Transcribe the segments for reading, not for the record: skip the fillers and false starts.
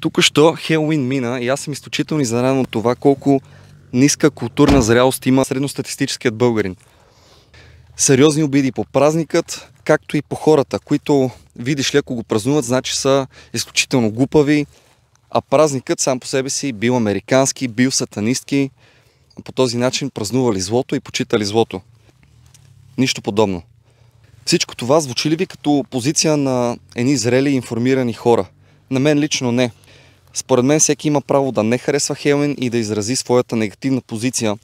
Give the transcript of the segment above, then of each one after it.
Тук що Хелоуин мина и аз съм изключително изненадан от това колко ниска културна зрялост има средностатистическият българин. Сериозни обиди по празникът, както и по хората, които, видиш ли, ако го празнуват, значи са изключително глупави, а празникът сам по себе си бил американски, бил сатанистки, по този начин празнували злото и почитали злото. Нищо подобно. Всичко това звучи ли ви като позиция на едни зрели и информирани хора? На мен лично не. Според мен всеки има право да не харесва Хелоуин и да изрази своята негативна позиция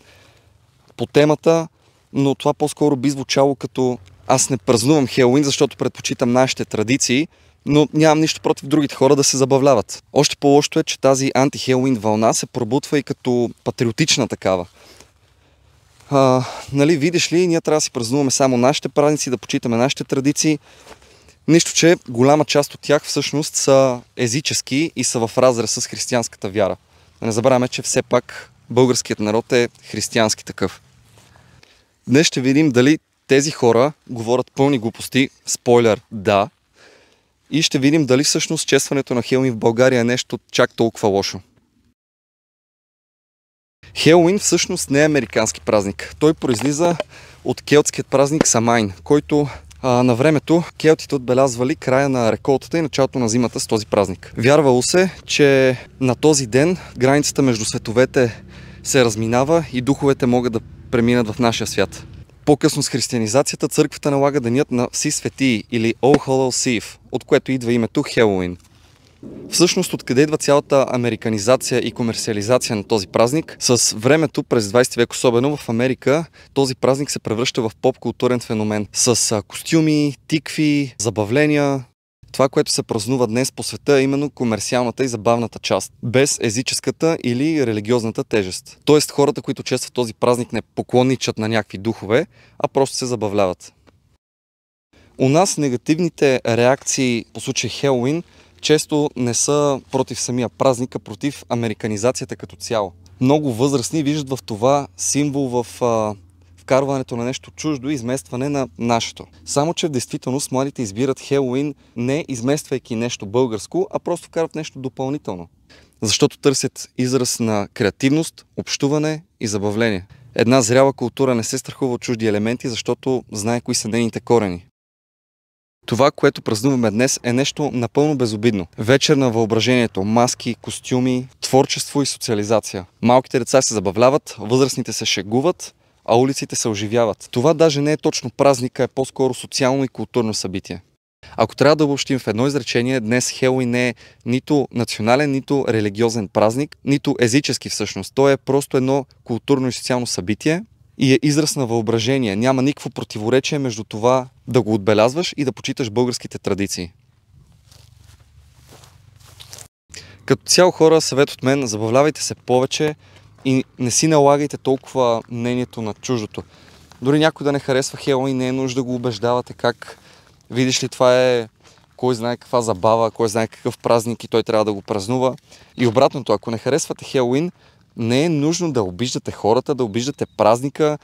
по темата, но това по-скоро би звучало като аз не празнувам Хелоуин, защото предпочитам нашите традиции, но нямам нищо против другите хора да се забавляват. Още по-лошото е, че тази анти-Хелоуин вълна се пробутва и като патриотична такава. Нали, видиш ли, ние трябва да си празнуваме само нашите празници, да почитаме нашите традиции. Нищо, че голяма част от тях всъщност са езически и са в разрез с християнската вяра. Не забравяме, че все пак българският народ е християнски такъв. Днес ще видим дали тези хора говорят пълни глупости, спойлер, да, и ще видим дали всъщност честването на Хелоуин в България е нещо чак толкова лошо. Хелоуин всъщност не е американски празник. Той произлиза от келтският празник Самайн, който на времето келтите отбелязвали края на реколтата и началото на зимата с този празник. Вярвало се, че на този ден границата между световете се разминава и духовете могат да преминат в нашия свят. По-късно с християнизацията църквата налага денят на Всеи светии или All Hallows Eve, от което идва името Хелоуин. Всъщност, откъде идва цялата американизация и комерциализация на този празник? С времето, през 20 век особено в Америка, този празник се превръща в поп-културен феномен. С костюми, тикви, забавления. Това, което се празнува днес по света, е именно комерциалната и забавната част, без езическата или религиозната тежест. Тоест, хората, които честват този празник, не поклонничат на някакви духове, а просто се забавляват. У нас негативните реакции по случай Хелоуин често не са против самия празник, а против американизацията като цяло. Много възрастни виждат в това символ в вкарването на нещо чуждо и изместване на нашето. Само че в действителност младите избират Хелоуин не измествайки нещо българско, а просто вкарват нещо допълнително. Защото търсят израз на креативност, общуване и забавление. Една зряла култура не се страхува от чужди елементи, защото знае кои са нейните корени. Това, което празнуваме днес, е нещо напълно безобидно. Вечер на въображението, маски, костюми, творчество и социализация. Малките деца се забавляват, възрастните се шегуват, а улиците се оживяват. Това даже не е точно празник, а е по-скоро социално и културно събитие. Ако трябва да обобщим в едно изречение, днес Хелоуин не е нито национален, нито религиозен празник, нито езически всъщност. То е просто едно културно и социално събитие и е израз на въображение. Няма никакво противоречие между това да го отбелязваш и да почиташ българските традиции. Като цяло хора, съвет от мен, забавлявайте се повече и не си налагайте толкова мнението на чуждото. Дори някой да не харесва Хелоуин, не е нужда да го убеждавате как, видиш ли, това е кой знае каква забава, кой знае какъв празник и той трябва да го празнува. И обратното, ако не харесвате Хелоуин, не е нужно да обиждате хората, да обиждате празника.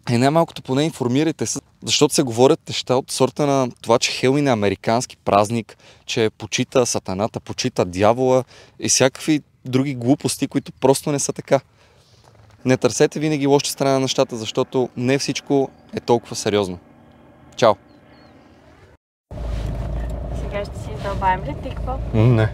Най-малкото поне информирайте се, защото се говорят неща от сорта на това, че Хелоуин е американски празник, че почита сатаната, почита дявола и всякакви други глупости, които просто не са така. Не търсете винаги лоша страна на нещата, защото не всичко е толкова сериозно. Чао! Сега ще си дълбаем ли тиква? Не.